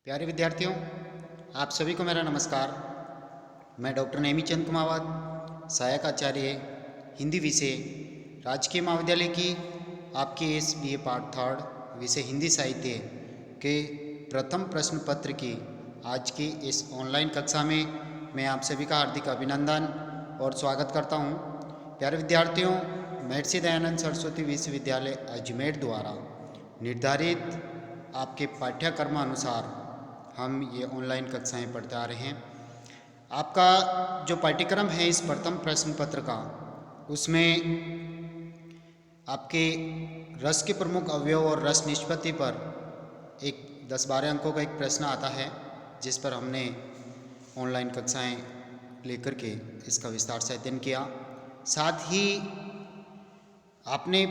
प्यारे विद्यार्थियों, आप सभी को मेरा नमस्कार। मैं डॉक्टर नेमी चंद कुमावत, सहायक आचार्य हिंदी विषय, राजकीय महाविद्यालय की आपके इस बीए पार्ट थर्ड विषय हिंदी साहित्य के प्रथम प्रश्न पत्र की आज की इस ऑनलाइन कक्षा में मैं आप सभी का हार्दिक अभिनंदन और स्वागत करता हूं। प्यारे विद्यार्थियों, महर्षि दयानंद सरस्वती विश्वविद्यालय अजमेर द्वारा निर्धारित आपके पाठ्यक्रम अनुसार हम ये ऑनलाइन कक्षाएं पढ़ते आ रहे हैं। आपका जो पाठ्यक्रम है इस प्रथम प्रश्न पत्र का, उसमें आपके रस के प्रमुख अवयव और रस निष्पत्ति पर एक 10-12 अंकों का एक प्रश्न आता है, जिस पर हमने ऑनलाइन कक्षाएं लेकर के इसका विस्तार से अध्ययन किया। साथ ही आपने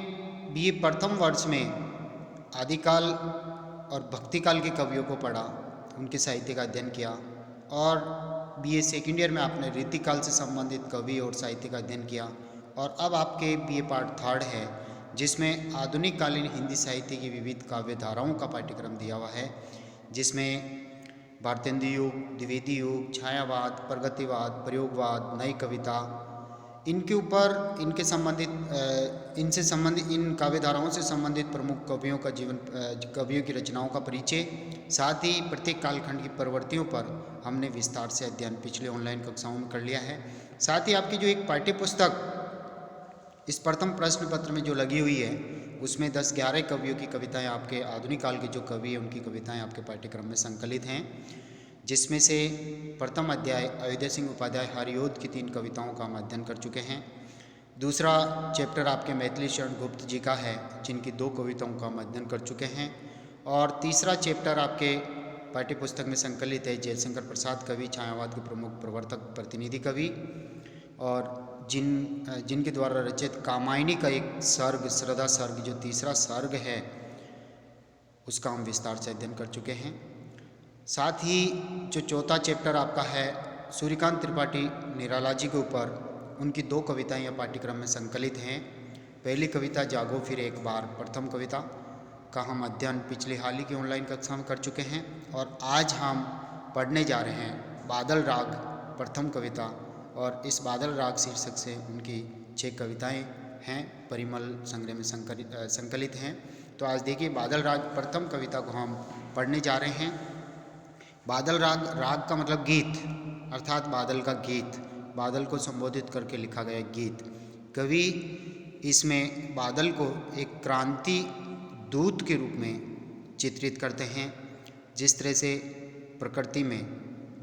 बीए प्रथम वर्ष में आदिकाल और भक्तिकाल के कवियों को पढ़ा, उनके साहित्य का अध्ययन किया, और बीए सेकेंड ईयर में आपने रीतिकाल से संबंधित कवि और साहित्य का अध्ययन किया। और अब आपके बीए पार्ट थर्ड है, जिसमें आधुनिक कालीन हिंदी साहित्य की विविध काव्य धाराओं का पाठ्यक्रम दिया हुआ है, जिसमें भारतेंदु युग, द्विवेदी युग, छायावाद, प्रगतिवाद, प्रयोगवाद, नई कविता, इनके ऊपर इनसे संबंधित इन काव्य धाराओं से संबंधित प्रमुख कवियों का कवियों की रचनाओं का परिचय, साथ ही प्रत्येक कालखंड की प्रवृत्तियों पर हमने विस्तार से अध्ययन पिछले ऑनलाइन कक्षाओं में कर लिया है। साथ ही आपकी जो एक पाठ्य पुस्तक इस प्रथम प्रश्न पत्र में जो लगी हुई है, उसमें 10-11 कवियों की कविताएं, आपके आधुनिक काल के जो कवि हैं उनकी कविताएं आपके पाठ्यक्रम में संकलित हैं, जिसमें से प्रथम अध्याय अयोध्या सिंह उपाध्याय हरिओद की 3 कविताओं का हम अध्ययन कर चुके हैं। दूसरा चैप्टर आपके मैथिली शरण गुप्त जी का है, जिनकी 2 कविताओं का हम अध्ययन कर चुके हैं। और तीसरा चैप्टर आपके पाठ्य पुस्तक में संकलित है जयशंकर प्रसाद कवि, छायावाद के प्रमुख प्रवर्तक प्रतिनिधि कवि, और जिनके द्वारा रचित कामायनी का एक सर्ग, श्रद्धा सर्ग, जो तीसरा सर्ग है, उसका हम विस्तार से अध्ययन कर चुके हैं। साथ ही जो चौथा चैप्टर आपका है सूर्यकांत त्रिपाठी निराला जी के ऊपर, उनकी 2 कविताएं यह पाठ्यक्रम में संकलित हैं। पहली कविता जागो फिर एक बार, प्रथम कविता का हम अध्ययन पिछले हाल ही की ऑनलाइन कक्षा में कर चुके हैं। और आज हम पढ़ने जा रहे हैं बादल राग प्रथम कविता, और इस बादल राग शीर्षक से उनकी 6 कविताएं हैं, परिमल संग्रह में संकलित हैं। तो आज देखिए, बादल राग प्रथम कविता को हम पढ़ने जा रहे हैं। बादल राग का मतलब गीत, अर्थात बादल का गीत, बादल को संबोधित करके लिखा गया गीत। कवि इसमें बादल को एक क्रांति दूत के रूप में चित्रित करते हैं। जिस तरह से प्रकृति में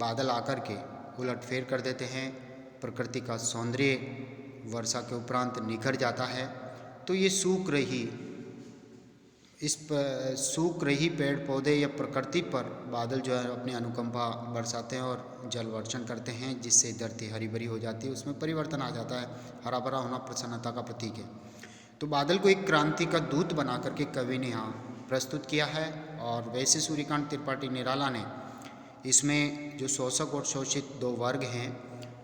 बादल आकर के उलटफेर कर देते हैं, प्रकृति का सौंदर्य वर्षा के उपरांत निखर जाता है, तो ये सूख रही पेड़ पौधे या प्रकृति पर बादल जो है अपनी अनुकंपा बरसाते हैं और जल वर्षण करते हैं, जिससे धरती हरी भरी हो जाती है, उसमें परिवर्तन आ जाता है। हरा भरा होना प्रसन्नता का प्रतीक है। तो बादल को एक क्रांति का दूत बना करके कवि ने यहाँ प्रस्तुत किया है। और वैसे सूर्यकांत त्रिपाठी निराला ने इसमें जो शोषक और शोषित 2 वर्ग हैं,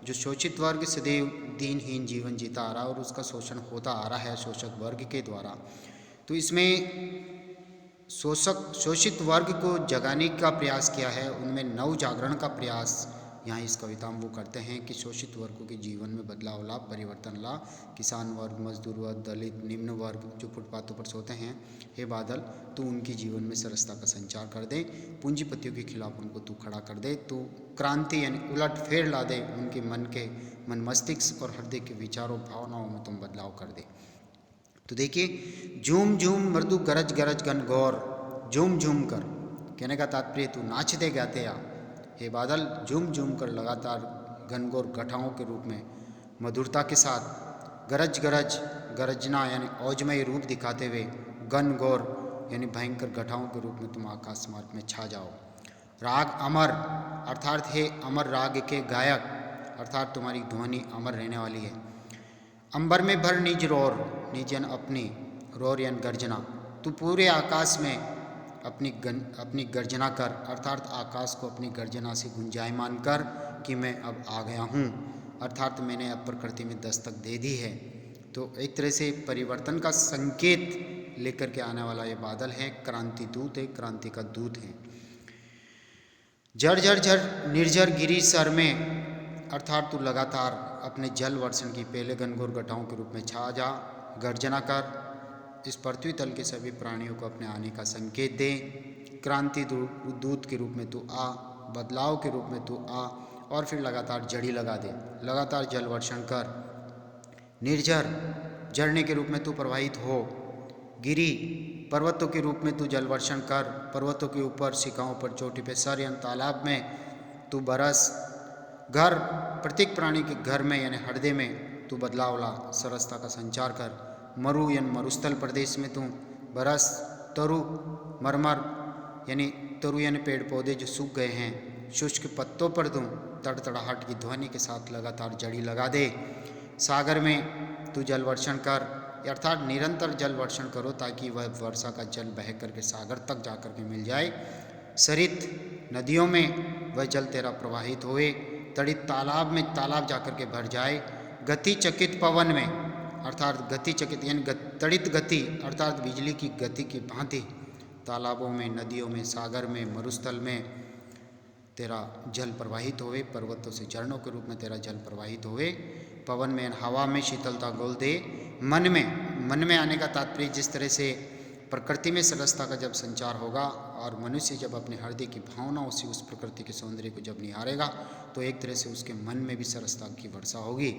जो शोषित वर्ग सदैव दीनहीन जीवन जीता आ रहा है और उसका शोषण होता आ रहा है शोषक वर्ग के द्वारा, तो इसमें शोषित वर्ग को जगाने का प्रयास किया है, उनमें नव जागरण का प्रयास यहाँ इस कविता में वो करते हैं कि शोषित वर्गों के जीवन में बदलाव ला, परिवर्तन ला, किसान वर्ग, मजदूर वर्ग, दलित, निम्न वर्ग जो फुटपाथों पर सोते हैं, हे बादल तू उनके जीवन में सरसता का संचार कर दे, पूंजीपतियों के खिलाफ उनको तू खड़ा कर दे, तू क्रांति यानी उलट फेर ला दे, उनके मन मस्तिष्क और हृदय के विचारों भावनाओं में तुम बदलाव कर दे। तो देखिए, झूम झूम मृदु गरज गरज घन घोर, झूम झूम कर, कहने का तात्पर्य तू नाच दे गाते आ, हे बादल झूम झूम कर लगातार घनघोर घटाओं के रूप में मधुरता के साथ गरज गरज, गरजना यानी औजमय रूप दिखाते हुए, घनघोर यानी भयंकर घटाओं के रूप में तुम आकाश मार्ग में छा जाओ। राग अमर, अर्थात हे अमर राग के गायक, अर्थात तुम्हारी ध्वनि अमर रहने वाली है। अंबर में भर निज रोर, निज यानी अपनी, रोर यानी गर्जना, तू पूरे आकाश में अपनी गर्जना कर, अर्थात आकाश को अपनी गर्जना से गुंजायमान कर कि मैं अब आ गया हूँ, अर्थात मैंने अब प्रकृति में दस्तक दे दी है। तो एक तरह से परिवर्तन का संकेत लेकर के आने वाला ये बादल है, क्रांति दूत है, क्रांति का दूत है। झर झर झर निर्झर गिरी सर में, अर्थात तू लगातार अपने जल वर्षण की पहले घनघोर घटाओं के रूप में छा जा, गर्जना कर, इस पृथ्वी तल के सभी प्राणियों को अपने आने का संकेत दे। क्रांति दूत के रूप में तू आ, बदलाव के रूप में तू आ, और फिर लगातार जड़ी लगा दे, लगातार जल वर्षण कर। निर्झर झरने के रूप में तू प्रवाहित हो। गिरी पर्वतों के रूप में तू जल वर्षण कर, पर्वतों के ऊपर, शिखाओं पर, चोटी पे, सर यानी तालाब में तू बरस। घर प्रत्येक प्राणी के घर में यानी हृदय में तू बदलाव ला, सरसता का संचार कर। मरु यानी मरुस्थल प्रदेश में तू बरस। तरु मरमर यानी तरु यानी पेड़ पौधे जो सूख गए हैं, शुष्क पत्तों पर तू तड़तड़ाहट की ध्वनि के साथ लगातार जड़ी लगा दे। सागर में तू जल वर्षण कर, अर्थात निरंतर जल वर्षण करो ताकि वह वर्षा का जल बह करके सागर तक जा कर के मिल जाए। सरित नदियों में वह जल तेरा प्रवाहित होए। तड़ित तालाब में तालाब जा कर के भर जाए। गति चकित पवन में, अर्थात गति चकित यानी तड़ित गति अर्थात बिजली की गति की भांति तालाबों में, नदियों में, सागर में, मरुस्थल में तेरा जल प्रवाहित होवे। पर्वतों से झरनों के रूप में तेरा जल प्रवाहित होवे। पवन में हवा में शीतलता घोल दे। मन में आने का तात्पर्य जिस तरह से प्रकृति में सरसता का जब संचार होगा और मनुष्य जब अपने हृदय की भावनाओं से उस प्रकृति के सौंदर्य को जब निहारेगा तो एक तरह से उसके मन में भी सरसता की वर्षा होगी,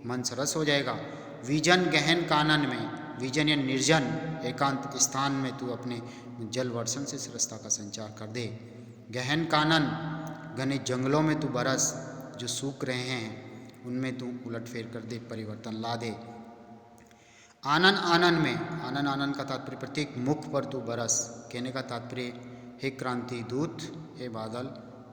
मन सरस हो जाएगा। विजन गहन कानन में, विजन या निर्जन एकांत स्थान में तू अपने जल वर्षण से सरसता का संचार कर दे। गहन कानन घने जंगलों में तू बरस, जो सूख रहे हैं उनमें तू उलट फेर कर दे, परिवर्तन ला दे। आनन आनन में, आनन आनन का तात्पर्य प्रत्येक मुख पर तू बरस, कहने का तात्पर्य हे क्रांति दूत, हे बादल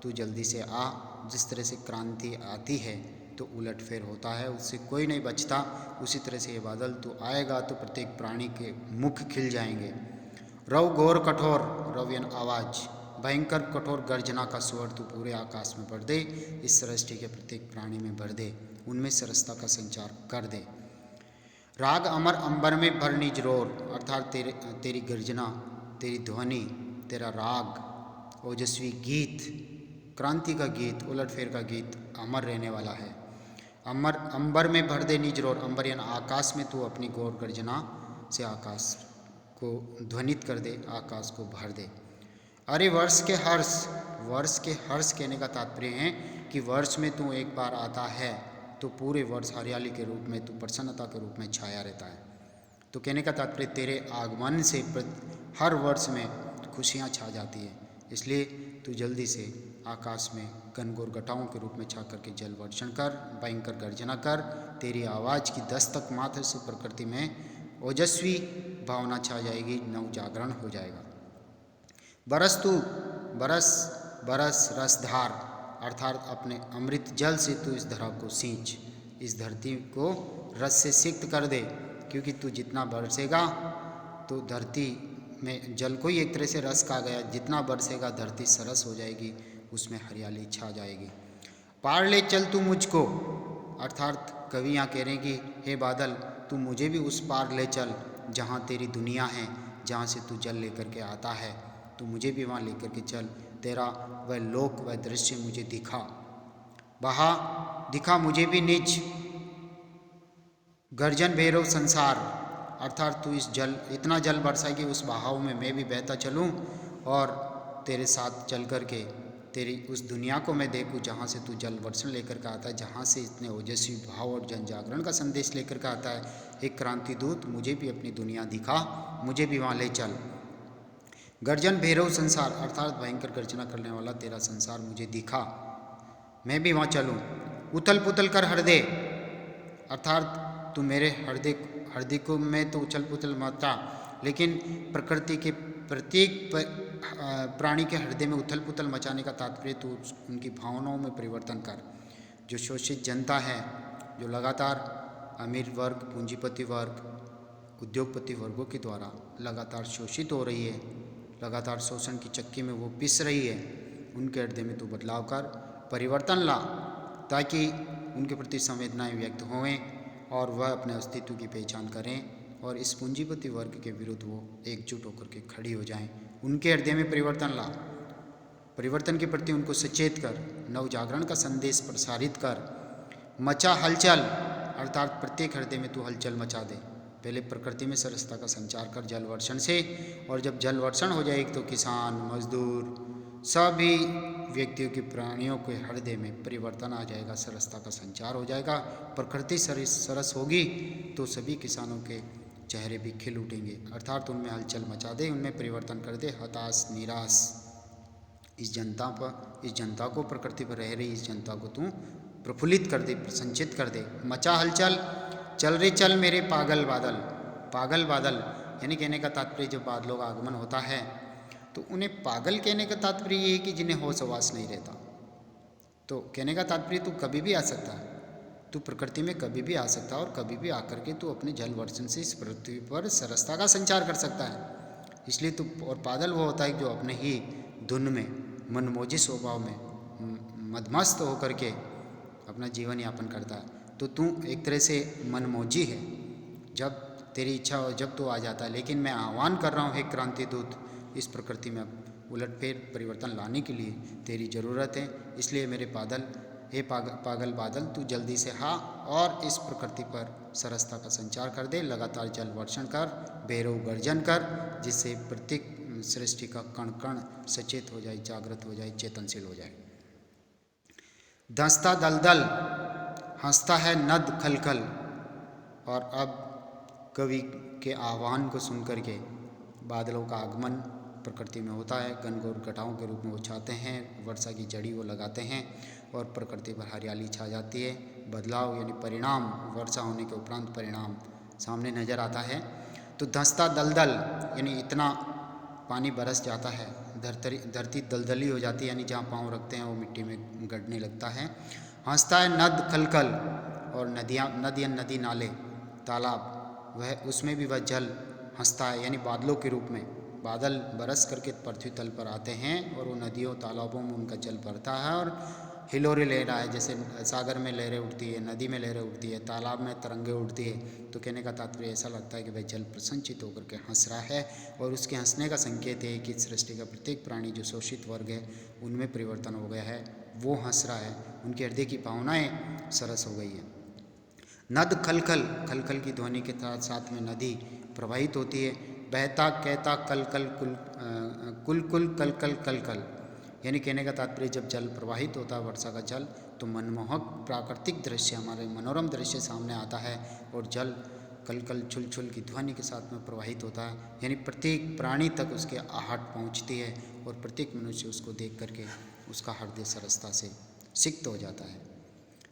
तू जल्दी से आ। जिस तरह से क्रांति आती है तो उलट फेर होता है, उससे कोई नहीं बचता, उसी तरह से ये बादल तू आएगा तो प्रत्येक प्राणी के मुख खिल जाएंगे। रव घोर कठोर, रव यानी आवाज, भयंकर कठोर गर्जना का स्वर तू पूरे आकाश में भर दे, इस सृष्टि के प्रत्येक प्राणी में भर दे, उनमें सरसता का संचार कर दे। राग अमर अंबर में भर निज रोर, अर्थात तेरी गर्जना, तेरी ध्वनि, तेरा राग, ओजस्वी गीत, क्रांति का गीत, उलटफेर का गीत अमर रहने वाला है। अमर अंबर में भर दे निज रोर, अंबर यानी आकाश में तू अपनी गौर गर्जना से आकाश को ध्वनित कर दे, आकाश को भर दे। अरे वर्ष के हर्ष, वर्ष के हर्ष कहने का तात्पर्य है कि वर्ष में तू एक बार आता है तो पूरे वर्ष हरियाली के रूप में तू प्रसन्नता के रूप में छाया रहता है। तो कहने का तात्पर्य तेरे आगमन से हर वर्ष में खुशियाँ छा जाती है, इसलिए तू जल्दी से आकाश में घनघोर घटाओं के रूप में छा करके जल वर्षण कर, भयंकर गर्जना कर। तेरी आवाज़ की दस्तक मात्र से प्रकृति में ओजस्वी भावना छा जाएगी, नव जागरण हो जाएगा। बरस तू, बरस बरस रसधार, अर्थात अपने अमृत जल से तू इस धरा को सींच, इस धरती को रस से सिक्त कर दे, क्योंकि तू जितना बरसेगा तो धरती में जल को ही एक तरह से रस कहा गया, जितना बरसेगा धरती सरस हो जाएगी, उसमें हरियाली छा जाएगी। पार ले चल तू मुझको, अर्थात कवि यहाँ कह रहे हैं कि हे बादल तू मुझे भी उस पार ले चल जहाँ तेरी दुनिया है, जहाँ से तू जल लेकर के आता है, तू मुझे भी वहाँ लेकर के चल, तेरा वह लोक वह दृश्य मुझे दिखा, बहा दिखा मुझे भी निज गर्जन भैरव संसार, अर्थात तू इस जल इतना जल बरसाए कि उस बहाव में मैं भी बहता चलूँ और तेरे साथ चल कर के तेरी उस दुनिया को मैं देखूँ जहाँ से तू जल वर्षण लेकर के आता है, जहाँ से इतने ओजस्वी भाव और जन जागरण का संदेश लेकर के आता है। एक क्रांति दूत मुझे भी अपनी दुनिया दिखा, मुझे भी वहाँ ले चल। गर्जन भैरव संसार, अर्थात भयंकर गर्जना करने वाला तेरा संसार मुझे दिखा, मैं भी वहाँ चलूँ। उथल पुथल कर हृदय, अर्थात तू मेरे हृदय को मैं तो उछल पुथल मचा, लेकिन प्रकृति के प्रत्येक प्राणी के हृदय में उथल पुथल मचाने का तात्पर्य तू उनकी भावनाओं में परिवर्तन कर। जो शोषित जनता है, जो लगातार अमीर वर्ग, पूंजीपति वर्ग, उद्योगपति वर्गों के द्वारा लगातार शोषित हो रही है, लगातार शोषण की चक्की में वो पिस रही है, उनके हृदय में तू बदलाव कर, परिवर्तन ला, ताकि उनके प्रति संवेदनाएं व्यक्त हों और वह अपने अस्तित्व की पहचान करें और इस पूंजीपति वर्ग के विरुद्ध वो एकजुट होकर के खड़ी हो जाएं। उनके हृदय में परिवर्तन ला। परिवर्तन के प्रति उनको सचेत कर, नव जागरण का संदेश प्रसारित कर, मचा हलचल, अर्थात प्रत्येक हृदय में तू हलचल मचा दे। पहले प्रकृति में सरसता का संचार कर जल वर्षण से, और जब जल वर्षण हो जाएगी तो किसान, मजदूर, सभी व्यक्तियों के, प्राणियों के हृदय में परिवर्तन आ जाएगा, सरसता का संचार हो जाएगा। प्रकृति सरस होगी तो सभी किसानों के चेहरे भी खिल उठेंगे, अर्थात उनमें हलचल मचा दे, उनमें परिवर्तन कर दे। हताश, निराश इस जनता को, प्रकृति पर रह रही इस जनता को तू प्रफुल्लित कर दे, प्रसन्नचित कर दे। मचा हलचल, चल रे चल मेरे पागल बादल। पागल बादल यानी कहने का तात्पर्य जब बादलों का आगमन होता है तो उन्हें पागल कहने का तात्पर्य ये है कि जिन्हें होश आवास नहीं रहता। तो कहने का तात्पर्य तू कभी भी आ सकता है, तू प्रकृति में कभी भी आ सकता है, और कभी भी आकर के तू अपने जल वर्षण से इस पृथ्वी पर सरसता का संचार कर सकता है। इसलिए तू, और बादल वो होता है जो अपने ही धुन में, मनमोजी स्वभाव में मदमस्त होकर के अपना जीवन यापन करता है। तो तू एक तरह से मनमोजी है, जब तेरी इच्छा हो जब तू आ जाता है। लेकिन मैं आह्वान कर रहा हूँ, हे क्रांति दूत, इस प्रकृति में उलटफेर परिवर्तन लाने के लिए तेरी ज़रूरत है। इसलिए मेरे बादल, हे पागल बादल, तू जल्दी से हाँ और इस प्रकृति पर सरसता का संचार कर दे। लगातार जल वर्षण कर, भैरव गर्जन कर, जिससे प्रत्येक सृष्टि का कण कण सचेत हो जाए, जागृत हो जाए, चेतनशील हो जाए। धंसता दलदल, हंसता है नद खलखल। और अब कवि के आह्वान को सुनकर के बादलों का आगमन प्रकृति में होता है, घनघोर घटाओं के रूप में वो छाते हैं, वर्षा की जड़ी वो लगाते हैं और प्रकृति पर हरियाली छा जाती है। बदलाव यानी परिणाम, वर्षा होने के उपरांत परिणाम सामने नजर आता है। तो धंसता दलदल यानी इतना पानी बरस जाता है, धरती दलदली हो जाती है, यानी जहाँ पाँव रखते हैं वो मिट्टी में गड़ने लगता है। हंसता है नद खलखल, और नद या नदी, नाले, तालाब, वह उसमें भी वह जल हंसता है, यानी बादलों के रूप में बादल बरस करके पृथ्वी तल पर आते हैं और वो नदियों तालाबों में उनका जल भरता है और हिलोरे ले रहा है। जैसे सागर में लहरें उठती है, नदी में लहरें उठती है, तालाब में तरंगे उठती है। तो कहने का तात्पर्य ऐसा लगता है कि वह जल प्रसन्नचित होकर के हंस रहा है, और उसके हंसने का संकेत है कि सृष्टि का प्रत्येक प्राणी जो शोषित वर्ग है उनमें परिवर्तन हो गया है, वो हंस रहा है, उनके हृदय की भावनाएं सरस हो गई है। नद खलखल, खलखल की ध्वनि के साथ में नदी प्रवाहित होती है। बहता कहता कल कल कुल कुल कल कल कल कल, यानी कहने का तात्पर्य जब जल प्रवाहित होता है, वर्षा का जल, तो मनमोहक प्राकृतिक दृश्य, हमारे मनोरम दृश्य सामने आता है, और जल कल कल छुल छुल की ध्वनि के साथ में प्रवाहित होता है, यानी प्रत्येक प्राणी तक उसके आहट पहुंचती है और प्रत्येक मनुष्य उसको देख करके उसका हृदय सरसता से सिक्त हो जाता है।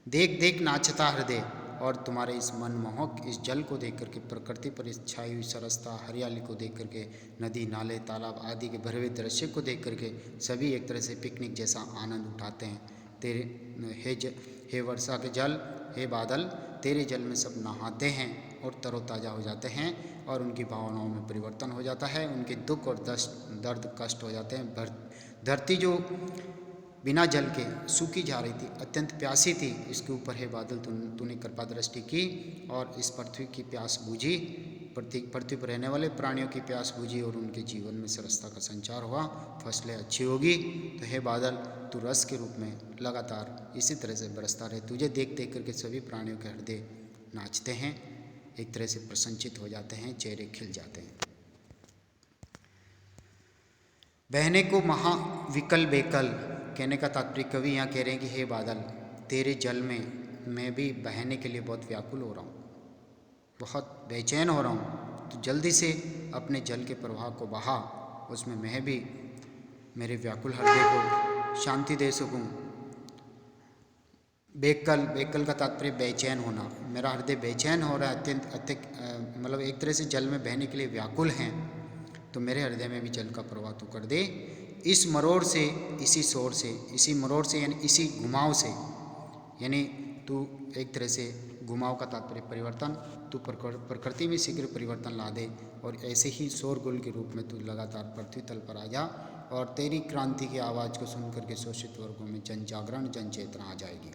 देख देख नाचता हृदय, और तुम्हारे इस मनमोहक इस जल को देख करके, प्रकृति पर इस छाई हुई सरसता हरियाली को देख करके, नदी नाले तालाब आदि के भरे हुए दृश्य को देख करके सभी एक तरह से पिकनिक जैसा आनंद उठाते हैं। तेरे हे वर्षा के जल, हे बादल, तेरे जल में सब नहाते हैं और तरोताज़ा हो जाते हैं, और उनकी भावनाओं में परिवर्तन हो जाता है, उनके दुख और दर्द कष्ट हो जाते हैं। धरती जो बिना जल के सूखी जा रही थी, अत्यंत प्यासी थी, इसके ऊपर हे बादल तूने कृपा दृष्टि की और इस पृथ्वी की प्यास बुझी, पृथ्वी पर रहने वाले प्राणियों की प्यास बुझी और उनके जीवन में सरसता का संचार हुआ, फसलें अच्छी होगी। तो हे बादल, तू रस के रूप में लगातार इसी तरह से बरसता रहे। तुझे देख देख करके सभी प्राणियों के हृदय नाचते हैं, एक तरह से प्रसन्नचित हो जाते हैं, चेहरे खिल जाते हैं। बहने को महाविकल बेकल, कहने का तात्पर्य कवि यहाँ कह रहे हैं कि हे बादल, तेरे जल में मैं भी बहने के लिए बहुत व्याकुल हो रहा हूँ, बहुत बेचैन हो रहा हूँ। तो जल्दी से अपने जल के प्रवाह को बहा, उसमें मैं भी मेरे व्याकुल हृदय को शांति दे सकूँ। बेकल का तात्पर्य बेचैन होना, मेरा हृदय बेचैन हो रहा है, अत्यंत मतलब एक तरह से जल में बहने के लिए व्याकुल हैं। तो मेरे हृदय में भी जल का प्रवाह तू कर दे, इस मरोड़ से, इसी शोर से, इसी मरोड़ से यानी इसी घुमाव से, यानी तू एक तरह से घुमाव का तात्पर्य परिवर्तन, तू प्रकृति में शीघ्र परिवर्तन ला दे, और ऐसे ही शोरगुल के रूप में तू लगातार पृथ्वी तल पर आ जा, और तेरी क्रांति की आवाज़ को सुन करके शोषित वर्गों में जन जागरण, जन चेतना आ जाएगी।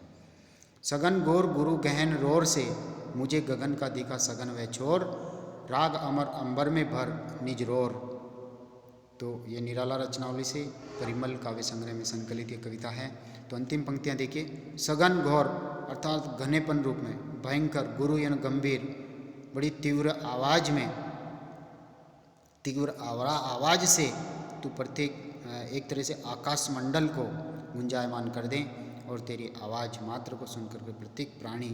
सघन घोर गुरु गहन रोर से, मुझे गगन का दिखा सघन वह छोर, राग अमर अंबर में भर निज रोर। तो ये निराला रचनावली से परिमल काव्य संग्रह में संकलित ये कविता है। तो अंतिम पंक्तियाँ देखिए। सघन घोर अर्थात घनेपन रूप में, भयंकर गुरु यानी गंभीर, बड़ी तीव्र आवाज में, तीव्र आवाज से तू प्रत्येक एक तरह से आकाश मंडल को गुंजायमान कर दें और तेरी आवाज़ मात्र को सुनकर के प्रत्येक प्राणी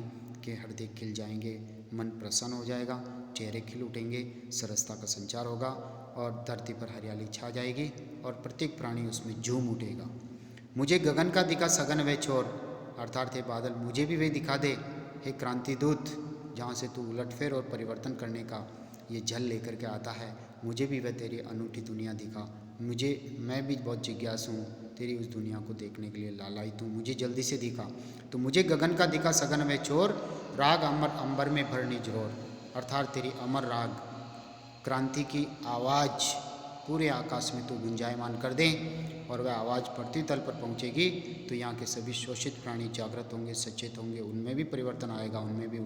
के हृदय खिल जाएंगे, मन प्रसन्न हो जाएगा, चेहरे खिल उठेंगे, सरसता का संचार होगा और धरती पर हरियाली छा जाएगी और प्रत्येक प्राणी उसमें झूम उठेगा। मुझे गगन का दिखा सघन व छोर, अर्थात हे बादल मुझे भी वे दिखा दे, हे क्रांति दूत, जहाँ से तू उलटफेर और परिवर्तन करने का ये जल लेकर के आता है, मुझे भी वह तेरी अनूठी दुनिया दिखा। मैं भी बहुत जिज्ञासु हूँ तेरी उस दुनिया को देखने के लिए, लालायित हूँ, मुझे जल्दी से दिखा। तो मुझे गगन का दिखा सघन में चोर, राग अमर अंबर में भरनी जरोर, अर्थात तेरी अमर राग क्रांति की आवाज़ पूरे आकाश में तो गुंजायमान कर दें और वह आवाज़ पृथ्वी तल पर पहुँचेगी तो यहाँ के सभी शोषित प्राणी जागृत होंगे, सचेत होंगे, उनमें भी परिवर्तन आएगा, उनमें भी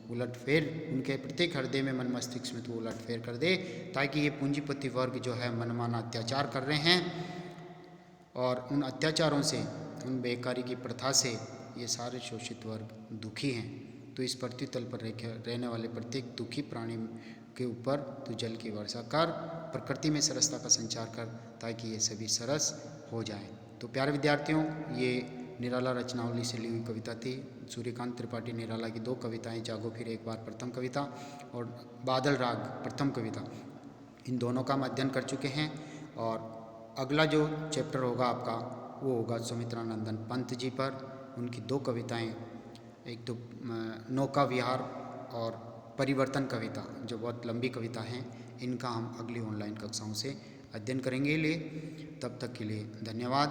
उलटफेर, उनके प्रत्येक हृदय में, मन मस्तिष्क में तो उलटफेर कर दे, ताकि ये पूंजीपति वर्ग जो है मनमाना अत्याचार कर रहे हैं और उन अत्याचारों से, उन बेकारी की प्रथा से ये सारे शोषित वर्ग दुखी हैं। तो इस पृथ्वी तल पर रहने वाले प्रत्येक दुखी प्राणी के ऊपर तो जल की वर्षा कर, प्रकृति में सरसता का संचार कर, ताकि ये सभी सरस हो जाए। तो प्यारे विद्यार्थियों, ये निराला रचनावली से ली हुई कविता थी। सूर्यकांत त्रिपाठी निराला की 2 कविताएं, जागो फिर एक बार प्रथम कविता और बादल राग प्रथम कविता, इन दोनों का हम अध्ययन कर चुके हैं। और अगला जो चैप्टर होगा आपका वो होगा सुमित्रानंदन पंत जी पर, उनकी 2 कविताएं, एक तो नौका विहार और परिवर्तन कविता, जो बहुत लंबी कविता हैं, इनका हम अगली ऑनलाइन कक्षाओं से अध्ययन करेंगे। तब तक के लिए धन्यवाद।